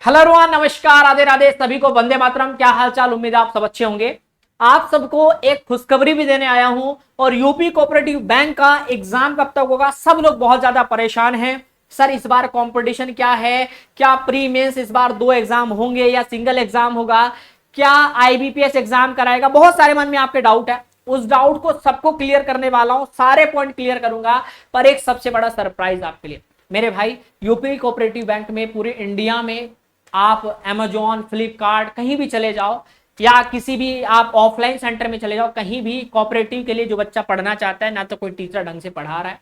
Hello everyone, नमस्कार, राधे राधे, सभी को वंदे मातरम। क्या हाल चाल, उम्मीद है आप सब अच्छे होंगे। आप सबको एक खुशखबरी भी देने आया हूं। और यूपी कोऑपरेटिव बैंक का एग्जाम कब तक होगा, सब लोग बहुत ज्यादा परेशान हैं। सर इस बार कंपटीशन क्या है, क्या प्री मेंस इस बार 2 एग्जाम होंगे या सिंगल एग्जाम होगा, क्या आईबीपीएस एग्जाम कराएगा, बहुत सारे मन में आपके डाउट है। उस डाउट को सबको क्लियर करने वाला हूं, सारे पॉइंट क्लियर करूंगा। पर एक सबसे बड़ा सरप्राइज आपके लिए मेरे भाई, यूपी कोऑपरेटिव बैंक में पूरे इंडिया में आप अमेजॉन, फ्लिपकार्ट कहीं भी चले जाओ या किसी भी आप ऑफलाइन सेंटर में चले जाओ, कहीं भी कोऑपरेटिव के लिए जो बच्चा पढ़ना चाहता है, ना तो कोई टीचर ढंग से पढ़ा रहा है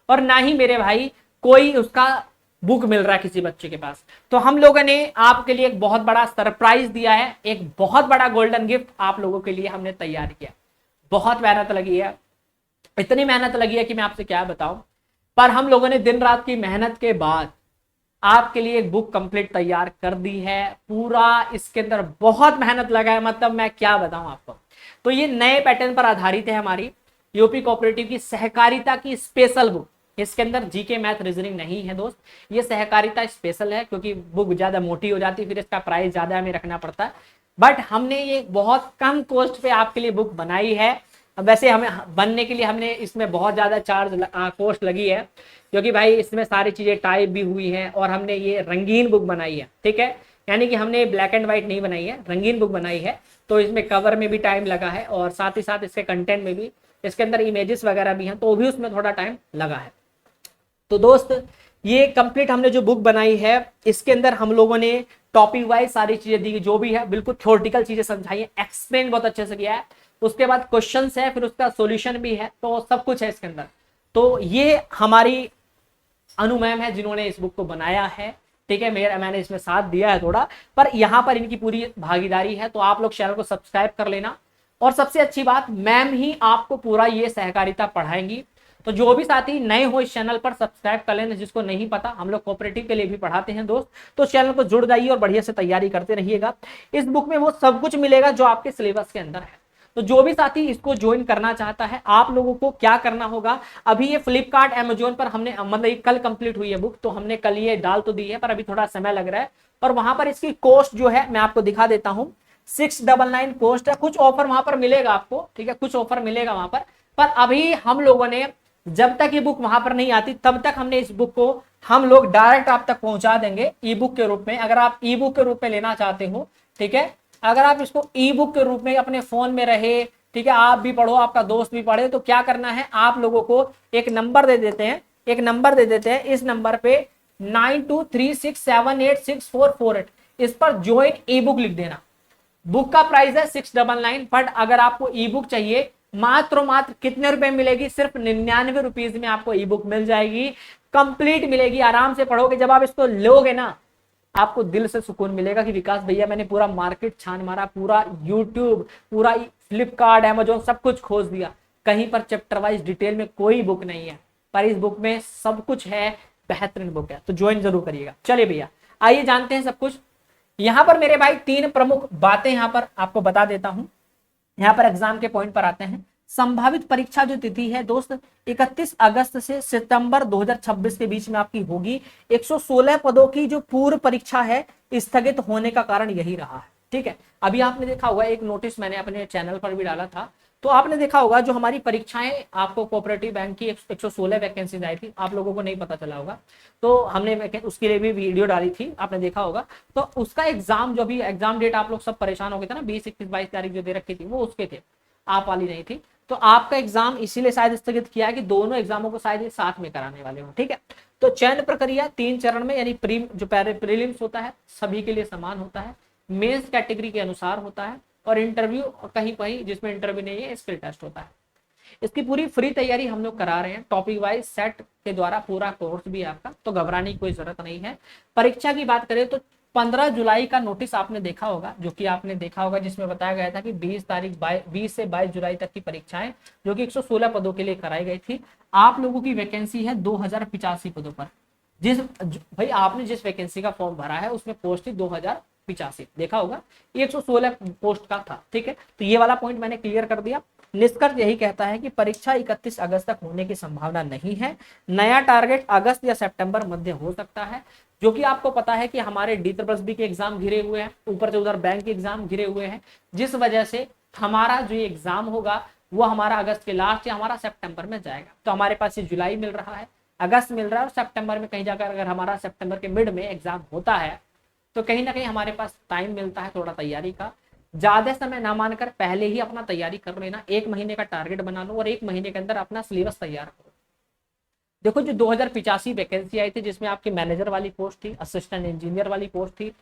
और ना ही मेरे भाई कोई उसका बुक मिल रहा है किसी बच्चे के पास। तो हम लोगों ने आपके लिए एक बहुत बड़ा सरप्राइज दिया है, एक बहुत बड़ा गोल्डन गिफ्ट आप लोगों के लिए हमने तैयार किया। बहुत मेहनत लगी है, इतनी मेहनत लगी है कि मैं आपसे क्या बताऊं। पर हम लोगों ने दिन रात की मेहनत के बाद आपके लिए एक बुक कंप्लीट तैयार कर दी है। पूरा इसके अंदर बहुत मेहनत लगा है, मतलब मैं क्या बताऊं आपको। तो ये नए पैटर्न पर आधारित है, हमारी यूपी कोऑपरेटिव की सहकारिता की स्पेशल बुक। इसके अंदर जीके मैथ रीजनिंग नहीं है दोस्त, ये सहकारिता स्पेशल है क्योंकि बुक ज्यादा मोटी हो जाती है, फिर इसका प्राइस ज्यादा हमें रखना पड़ता है। बट हमने ये बहुत कम कॉस्ट पे आपके लिए बुक बनाई है। वैसे हमें बनने के लिए हमने इसमें बहुत ज्यादा कॉस्ट लगी है, क्योंकि भाई इसमें सारी चीजें टाइप भी हुई हैं और हमने ये रंगीन बुक बनाई है। ठीक है, यानी कि हमने ब्लैक एंड व्हाइट नहीं बनाई है, रंगीन बुक बनाई है। तो इसमें कवर में भी टाइम लगा है और साथ ही साथ इसके कंटेंट में भी, इसके अंदर इमेजेस वगैरह भी हैं, तो भी उसमें थोड़ा टाइम लगा है। तो दोस्त ये कंप्लीट हमने जो बुक बनाई है, इसके अंदर हम लोगों ने टॉपिक वाइज सारी चीजें दी, जो भी है बिल्कुल थ्योरेटिकल चीजें समझाई है, एक्सप्लेन बहुत अच्छे से किया है। उसके बाद क्वेश्चंस है, फिर उसका सॉल्यूशन भी है, तो सब कुछ है इसके अंदर। तो ये हमारी अनु मैम है जिन्होंने इस बुक को बनाया है। ठीक है, मैंने इसमें साथ दिया है थोड़ा, पर यहाँ पर इनकी पूरी भागीदारी है। तो आप लोग चैनल को सब्सक्राइब कर लेना। और सबसे अच्छी बात, मैम ही आपको पूरा ये सहकारिता पढ़ाएंगी। तो जो भी साथी नए हो इस चैनल पर सब्सक्राइब कर लेना, जिसको नहीं पता हम लोग कोऑपरेटिव के लिए भी पढ़ाते हैं दोस्त। तो चैनल को जुड़ जाइए और बढ़िया से तैयारी करते रहिएगा। इस बुक में वो सब कुछ मिलेगा जो आपके सिलेबस के अंदर है। तो जो भी साथी इसको ज्वाइन करना चाहता है, आप लोगों को क्या करना होगा, अभी ये फ्लिपकार्ट अमेजोन पर हमने, मतलब कल कंप्लीट हुई है बुक, तो हमने कल ये डाल तो दी है, पर अभी थोड़ा समय लग रहा है। और वहां पर इसकी कॉस्ट जो है मैं आपको दिखा देता हूं, 699 कॉस्ट है। कुछ ऑफर वहां पर मिलेगा आपको, ठीक है, कुछ ऑफर मिलेगा वहां पर अभी हम लोगों ने, जब तक ये बुक वहां पर नहीं आती तब तक हमने इस बुक को हम लोग डायरेक्ट आप तक पहुंचा देंगे ई बुक के रूप में। अगर आप ई बुक के रूप में लेना चाहते हो, ठीक है, अगर आप इसको ई बुक के रूप में अपने फोन में रहे, ठीक है, आप भी पढ़ो, आपका दोस्त भी पढ़े, तो क्या करना है, आप लोगों को एक नंबर दे देते हैं, इस नंबर पे 9236786448, इस पर ज्वाइन ई बुक लिख देना। बुक का प्राइस है 699, बट अगर आपको ई बुक चाहिए, मात्र कितने रुपए मिलेगी, सिर्फ 99 रुपीज में आपको ई बुक मिल जाएगी, कंप्लीट मिलेगी, आराम से पढ़ोगे। जब आप इसको लोगे ना, आपको दिल से सुकून मिलेगा कि विकास भैया मैंने पूरा मार्केट छान मारा, पूरा यूट्यूब, पूरा फ्लिपकार्ट, अमेजोन सब कुछ खोज दिया, कहीं पर चैप्टर वाइज डिटेल में कोई बुक नहीं है, पर इस बुक में सब कुछ है, बेहतरीन बुक है। तो ज्वाइन जरूर करिएगा। चलिए भैया, आइए जानते हैं सब कुछ। यहां पर मेरे भाई 3 प्रमुख बातें यहां पर आपको बता देता हूं। यहां पर एग्जाम के पॉइंट पर आते हैं। संभावित परीक्षा जो तिथि है दोस्त, 31 अगस्त से सितंबर 2026 के बीच में आपकी होगी। 116 पदों की जो पूर्व परीक्षा है, स्थगित होने का कारण यही रहा है। ठीक है, अभी आपने देखा होगा एक नोटिस मैंने अपने चैनल पर भी डाला था, तो आपने देखा होगा जो हमारी परीक्षाएं, आपको कोऑपरेटिव बैंक की 116 वैकेंसीज आई थी, आप लोगों को नहीं पता चला होगा, तो हमने उसके लिए भी वीडियो डाली थी, आपने देखा होगा। तो उसका एग्जाम, जो भी एग्जाम डेट आप लोग सब परेशान हो गए थे ना, 20, 21, 22 तारीख जो दे रखी थी, वो उसके थे, आप वाली नहीं थी। तो आपका एग्जाम इसीलिए शायद स्थगित किया है कि दोनों एग्जामों को शायद साथ में कराने वाले हो। ठीक है, तो चयन प्रक्रिया 3 चरण में, यानी प्रीलिम्स होता है, सभी के लिए समान होता है, मेंस कैटेगरी के अनुसार होता है, और इंटरव्यू कहीं कहीं जिसमें इंटरव्यू नहीं है, स्किल टेस्ट होता है। इसकी पूरी फ्री तैयारी हम लोग करा रहे हैं, टॉपिक वाइज सेट के द्वारा पूरा कोर्स भी आपका, तो घबराने की कोई जरूरत नहीं है। परीक्षा की बात करें तो 15 जुलाई का नोटिस आपने देखा होगा, जो कि आपने देखा होगा, जिसमें बताया गया था कि 20 से 22 जुलाई तक की परीक्षाएं, जो कि 116 पदों के लिए कराई गई थी। आप लोगों की वैकेंसी है 2085 पदों पर। भाई आपने जिस वैकेंसी का फॉर्म भरा है उसमें पोस्ट थी 2085, देखा होगा, 116 पोस्ट का था। ठीक है, तो ये वाला पॉइंट मैंने क्लियर कर दिया। निष्कर्ष यही कहता है कि परीक्षा 31 अगस्त तक होने की संभावना नहीं है। नया टारगेट अगस्त या सितंबर मध्य हो सकता है। जो कि आपको पता है कि हमारे DSSB के एग्जाम घिरे हुए हैं, ऊपर से उधर बैंक के एग्जाम घिरे हुए हैं, जिस वजह से हमारा जो एग्जाम होगा वो हमारा अगस्त के लास्ट या हमारा सितंबर में जाएगा। तो हमारे पास ये जुलाई मिल रहा है, अगस्त मिल रहा है, और सितंबर में कहीं जाकर अगर हमारा सितंबर के मिड में एग्जाम होता है तो कहीं ना कहीं हमारे पास टाइम मिलता है थोड़ा तैयारी का। ज्यादा समय ना मानकर पहले ही अपना तैयारी कर लेना, 1 महीने का टारगेट बना लो और 1 महीने के अंदर अपना सिलेबस तैयार करो। देखो जो 2085 वैकेंसी आई थी जिसमें आपकी मैनेजर वाली पोस्ट थी, असिस्टेंट इंजीनियर वाली पोस्ट थी,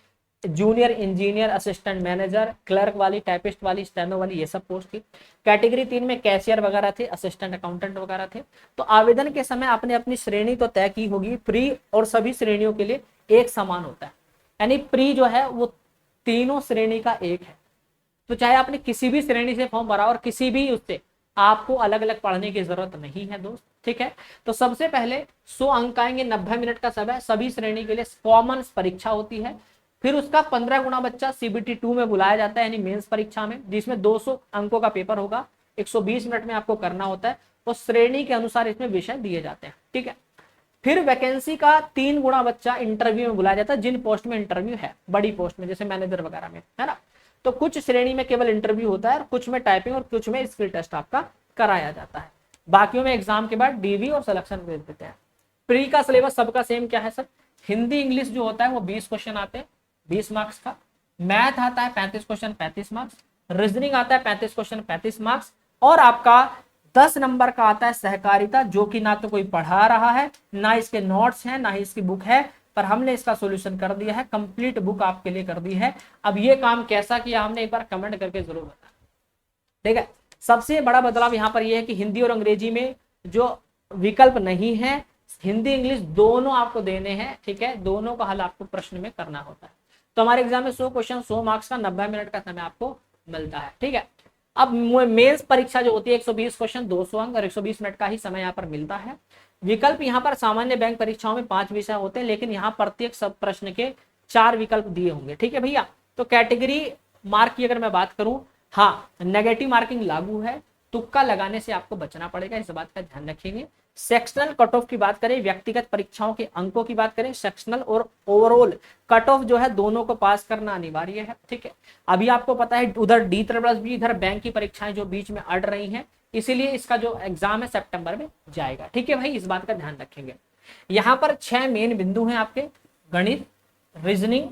junior engineer, assistant manager, clerk वाली, टाइपिस्ट वाली, स्टेनो वाली, ये सब पोस्ट थी। कैटेगरी 3 में कैशियर वगैरह थे, असिस्टेंट अकाउंटेंट वगैरह थे। तो आवेदन के समय आपने अपनी श्रेणी तो तय की होगी, प्री और सभी श्रेणियों के लिए एक समान होता है, यानी प्री जो है वो तीनों श्रेणी का एक है। तो चाहे आपने किसी भी श्रेणी से फॉर्म भरा और किसी भी उससे, आपको अलग अलग पढ़ने की जरूरत नहीं है दोस्त, ठीक है। तो सबसे पहले 100 अंक आएंगे, 90 मिनट का समय, सभी श्रेणी के लिए कॉमन परीक्षा होती है। फिर उसका 15 गुना बच्चा CBT 2 में बुलाया जाता है, यानी मेंस परीक्षा में, जिसमें 200 अंकों का पेपर होगा, 120 मिनट में आपको करना होता है, और श्रेणी के अनुसार इसमें विषय दिए जाते हैं, ठीक है। फिर वैकेंसी का 3 गुना बच्चा इंटरव्यू में बुलाया जाता है, जिन पोस्ट में इंटरव्यू है, बड़ी पोस्ट में जैसे मैनेजर वगैरह में, है ना। तो कुछ श्रेणी में केवल इंटरव्यू होता है और कुछ में टाइपिंग और कुछ में स्किल टेस्ट आपका कराया जाता है। बाकियों में एग्जाम के बाद DV और सिलेक्शन भेज देते हैं। प्री का सिलेबस सबका सेम क्या है सर, हिंदी इंग्लिश जो होता है वो 20 क्वेश्चन आते हैं 20 मार्क्स का, मैथ आता है 35 क्वेश्चन 35 मार्क्स, रीजनिंग आता है 35 क्वेश्चन 35 मार्क्स, और आपका 10 नंबर का आता है सहकारिता, जो कि ना तो कोई पढ़ा रहा है, ना इसके नोट्स हैं, ना ही इसकी बुक है, पर हमने इसका सॉल्यूशन कर दिया है, कंप्लीट बुक आपके लिए कर दी है। अब ये काम कैसा किया हमने, एक बार कमेंट करके जरूर बताना, ठीक है। सबसे बड़ा बदलाव यहाँ पर यह है कि हिंदी और अंग्रेजी में जो विकल्प नहीं है, हिंदी इंग्लिश दोनों आपको देने हैं, ठीक है, दोनों का हल आपको प्रश्न में करना होता है। तो हमारे एग्जाम में 100 क्वेश्चन 100 मार्क्स का 90 मिनट का समय आपको मिलता है, ठीक है। अब मेंस परीक्षा जो होती है 120 क्वेश्चन 200 अंक और 120 मिनट का ही समय यहाँ पर मिलता है। विकल्प यहाँ पर सामान्य बैंक परीक्षाओं में 5 विषय होते हैं, लेकिन यहाँ प्रत्येक सब प्रश्न के 4 विकल्प दिए होंगे, ठीक है भैया। तो कैटेगरी मार्क की अगर मैं बात करूं, हाँ नेगेटिव मार्किंग लागू है, तुक्का लगाने से आपको बचना पड़ेगा, इस बात का ध्यान रखेंगे। सेक्शनल कट ऑफ की बात करें, व्यक्तिगत परीक्षाओं के अंकों की बात करें, सेक्शनल और ओवरऑल कट ऑफ जो है दोनों को पास करना अनिवार्य है, ठीक है। अभी आपको पता है उधर DSSB इधर बैंक की परीक्षाएं जो बीच में अड़ रही हैं, इसीलिए इसका जो एग्जाम है सितंबर में जाएगा, ठीक है भाई, इस बात का ध्यान रखेंगे। यहाँ पर 6 मेन बिंदु हैं आपके, गणित, रीजनिंग,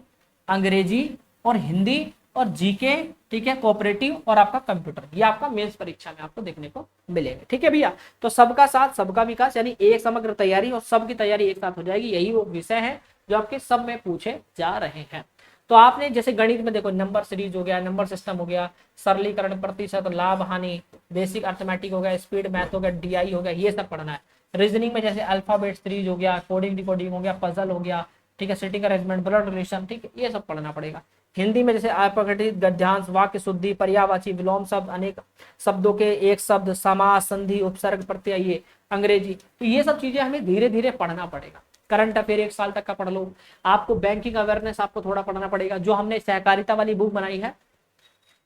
अंग्रेजी और हिंदी और जीके, ठीक है, कोऑपरेटिव और आपका कंप्यूटर, ये आपका मेंस परीक्षा में आपको देखने को मिलेगा, ठीक है भैया। तो सबका साथ सबका विकास, यानी एक समग्र तैयारी और सबकी तैयारी एक साथ हो जाएगी, यही वो विषय है जो आपके सब में पूछे जा रहे हैं। तो आपने जैसे गणित में देखो नंबर सीरीज हो गया, नंबर सिस्टम हो गया, सरलीकरण, प्रतिशत, लाभ हानि, बेसिक अर्थमेटिक हो गया, स्पीड मैथ हो गया, DI हो गया, ये सब पढ़ना है। रीजनिंग में जैसे अल्फाबेट सीरीज हो गया, कोडिंग डिकोडिंग हो गया, पजल हो गया, ठीक है, सिटिंग अरेंजमेंट, ब्लड रिलेशन, ठीक है, ये सब पढ़ना पड़ेगा। हिंदी में जैसे अपघटित, गद्यांश, वाक्य शुद्धि, पर्यायवाची, विलोम शब्द, अनेक शब्दों के एक शब्द, समास, संधि, उपसर्ग, प्रत्यय, ये अंग्रेजी, तो ये सब चीजें हमें धीरे धीरे पढ़ना पड़ेगा। करंट अफेयर 1 साल तक का पढ़ लो, आपको बैंकिंग अवेयरनेस आपको थोड़ा पढ़ना पड़ेगा, जो हमने सहकारिता वाली बुक बनाई है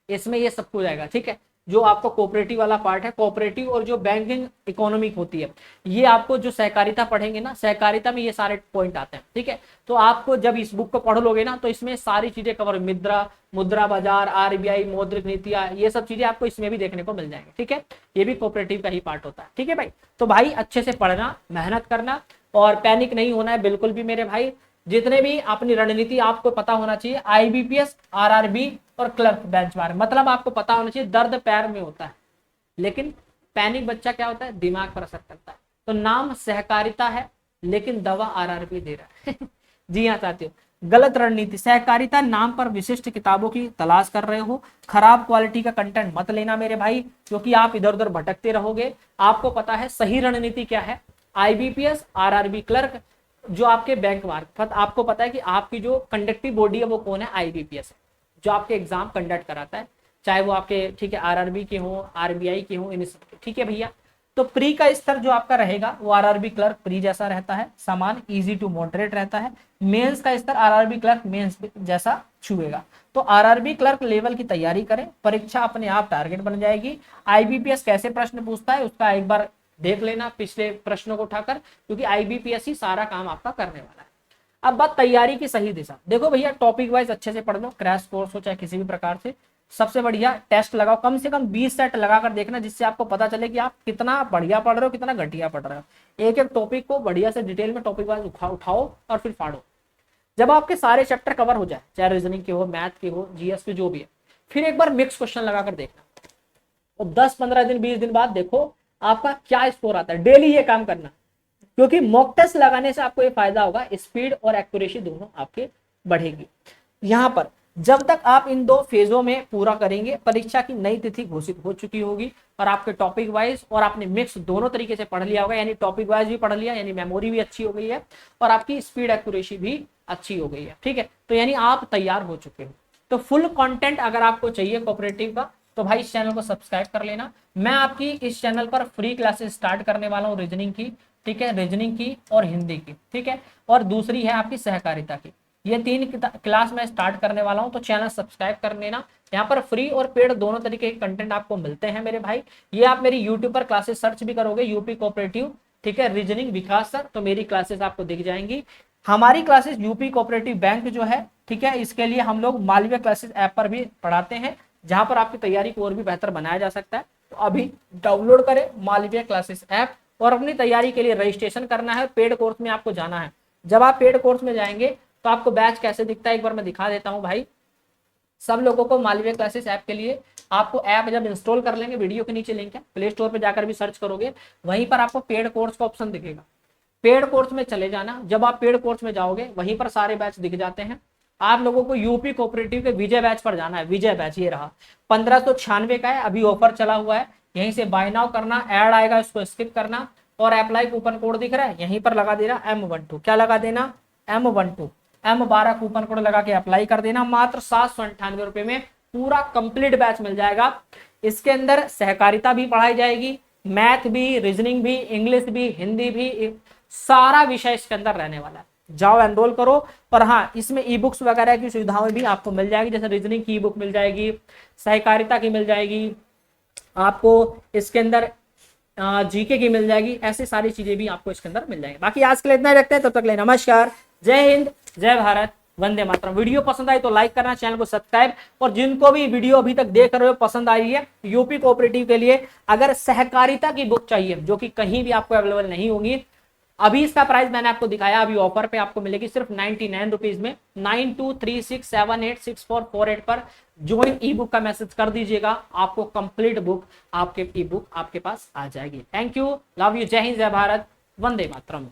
इसमें ये सब हो जाएगा, ठीक है। जो आपको कोऑपरेटिव वाला पार्ट है, कोऑपरेटिव और जो बैंकिंग इकोनॉमिक होती है, ये आपको जो सहकारिता पढ़ेंगे ना, सहकारिता में ये सारे पॉइंट आते हैं, ठीक है। तो आपको जब इस बुक को पढ़ लोगे ना, तो इसमें सारी चीजें कवर, मुद्रा बाजार, RBI, मौद्रिक नीतियां, ये सब चीजें आपको इसमें भी देखने को मिल जाएंगे, ठीक है। ये भी कोऑपरेटिव का ही पार्ट होता है, ठीक है भाई। तो भाई अच्छे से पढ़ना, मेहनत करना और पैनिक नहीं होना है बिल्कुल भी मेरे भाई। जितने भी अपनी रणनीति आपको पता होना चाहिए, IBPS, RRB और क्लर्क बेंचमार्क, मतलब आपको पता होना चाहिए दर्द पैर में होता है, लेकिन पैनिक बच्चा क्या होता है, दिमाग पर असर करता है। तो नाम सहकारिता है लेकिन दवा RRB दे रहा है जी हाँ साथियों, गलत रणनीति। सहकारिता नाम पर विशिष्ट किताबों की तलाश कर रहे हो, खराब क्वालिटी का कंटेंट मत लेना मेरे भाई, क्योंकि आप इधर उधर भटकते रहोगे। आपको पता है सही रणनीति क्या है, IBPS, RRB, क्लर्क, जो आपके बैंक मार्फत, आपको पता है कि आपकी जो कंडक्टिव बॉडी है वो कौन है, IBPS है, जो आपके एग्जाम कंडक्ट कराता है, चाहे वो आपके, ठीक है, RRB के हो, RBI के हो, इन सब, ठीक है भैया। तो प्री का स्तर जो आपका रहेगा वो RRB क्लर्क प्री जैसा रहता है, समान, इजी टू मॉडरेट रहता है। मेंस का स्तर RRB क्लर्क मेंस जैसा छुएगा। तो RRB क्लर्क लेवल की तैयारी करें, परीक्षा अपने आप टारगेट बन जाएगी। IBPS कैसे प्रश्न पूछता है उसका एक बार देख लेना पिछले प्रश्नों को उठाकर, क्योंकि IBPS ही सारा काम आपका करने वाला है। अब बात तैयारी की सही दिशा। देखो भैया, टॉपिक वाइज अच्छे से पढ़ लो, क्रैश कोर्स हो चाहे किसी भी प्रकार से, सबसे बढ़िया टेस्ट लगाओ, कम से कम 20 सेट लगाकर देखना, जिससे आपको पता चले कि आप कितना बढ़िया पढ़ रहे हो, कितना घटिया पढ़ रहे हो। एक एक टॉपिक को बढ़िया से डिटेल में टॉपिक वाइज उठाओ और फिर फाड़ो। जब आपके सारे चैप्टर कवर हो जाए, चाहे रीजनिंग के हो, मैथ के हो, जीएस के जो भी है, फिर एक बार मिक्स क्वेश्चन लगाकर देखना, और 10-15 दिन 20 दिन बाद देखो आपका क्या स्कोर आता है। डेली ये काम करना, क्योंकि मॉक टेस्ट लगाने से आपको ये फायदा होगा, स्पीड और एक्यूरेसी दोनों आपके बढ़ेगी। यहां पर जब तक आप इन 2 फेजों में पूरा करेंगे, परीक्षा की नई तिथि घोषित हो चुकी होगी, और आपके टॉपिक वाइज और आपने मिक्स दोनों तरीके से पढ़ लिया होगा, यानी टॉपिक वाइज भी पढ़ लिया, यानी मेमोरी भी अच्छी हो गई है और आपकी स्पीड एक्यूरेसी भी अच्छी हो गई है। ठीक है, तो यानी आप तैयार हो चुके हो। तो फुल कंटेंट अगर आपको चाहिए कोऑपरेटिव का, तो भाई इस चैनल को सब्सक्राइब कर लेना। मैं आपकी इस चैनल पर फ्री क्लासेस स्टार्ट करने वाला हूँ रीजनिंग की, ठीक है, रीजनिंग की और हिंदी की, ठीक है, और दूसरी है आपकी सहकारिता की। ये 3 क्लास मैं स्टार्ट करने वाला हूं, तो चैनल सब्सक्राइब कर लेना। यहाँ पर फ्री और पेड दोनों तरीके के कंटेंट आपको मिलते हैं मेरे भाई। ये आप मेरी यूट्यूब पर क्लासेस सर्च भी करोगे, यूपी कोऑपरेटिव, ठीक है, रीजनिंग विकास सर, तो मेरी क्लासेस आपको दिख जाएंगी। हमारी क्लासेस यूपी कोऑपरेटिव बैंक जो है, ठीक है, इसके लिए हम लोग मालवीय क्लासेस ऐप पर भी पढ़ाते हैं, जहां पर आपकी तैयारी को और भी बेहतर बनाया जा सकता है। तो अभी डाउनलोड करें मालवीय क्लासेस ऐप और अपनी तैयारी के लिए रजिस्ट्रेशन करना है। पेड कोर्स में आपको जाना है। जब आप पेड कोर्स में जाएंगे तो आपको बैच कैसे दिखता है एक बार मैं दिखा देता हूं भाई। सब लोगों को मालवीय क्लासेस ऐप के लिए आपको ऐप जब इंस्टॉल कर लेंगे, वीडियो के नीचे लिंक है, प्ले स्टोर पे जाकर भी सर्च करोगे, वहीं पर आपको पेड कोर्स का ऑप्शन दिखेगा। पेड कोर्स में चले जाना। जब आप पेड कोर्स में जाओगे, वहीं पर सारे बैच दिख जाते हैं। आप लोगों को यूपी कोऑपरेटिव के विजय बैच पर जाना है। विजय बैच ये रहा, 1596 का है, अभी ऑफर चला हुआ है। यहीं से बाय नाउ करना, ऐड आएगा उसको स्किप करना, और अप्लाई कूपन कोड दिख रहा है, यहीं पर लगा देना M12। क्या लगा देना? M12, M12 कूपन कोड लगा के अप्लाई कर देना। मात्र 798 रुपए में पूरा कंप्लीट बैच मिल जाएगा। इसके अंदर सहकारिता भी पढ़ाई जाएगी, मैथ भी, रीजनिंग भी, इंग्लिश भी, हिंदी भी, सारा विषय इसके अंदर रहने वाला है। जाओ एनरोल करो। पर हाँ, इसमें ई बुक्स वगैरह की सुविधाएं भी आपको मिल जाएगी, जैसे रीजनिंग की ई बुक मिल जाएगी, सहकारिता की मिल जाएगी, आपको इसके अंदर जीके की मिल जाएगी। ऐसी सारी चीजें भी आपको इसके अंदर मिल जाएंगी। बाकी आज के लिए इतना ही रखते हैं, तब तक ले नमस्कार, जय हिंद, जय भारत, वंदे मातरम। वीडियो पसंद आई तो लाइक करना, चैनल को सब्सक्राइब, और जिनको भी वीडियो अभी तक देख रहे हो पसंद आई है, यूपी कोऑपरेटिव के लिए अगर सहकारिता की बुक चाहिए, जो कि कहीं भी आपको अवेलेबल नहीं होगी, अभी इसका प्राइस मैंने आपको दिखाया, अभी ऑफर पे आपको मिलेगी सिर्फ 99 रुपीज में। 9236786448 पर ज्वाइन ई बुक का मैसेज कर दीजिएगा, आपको कंप्लीट बुक, आपके ई बुक आपके पास आ जाएगी। थैंक यू, लव यू, जय हिंद, जय भारत, वंदे मातरम।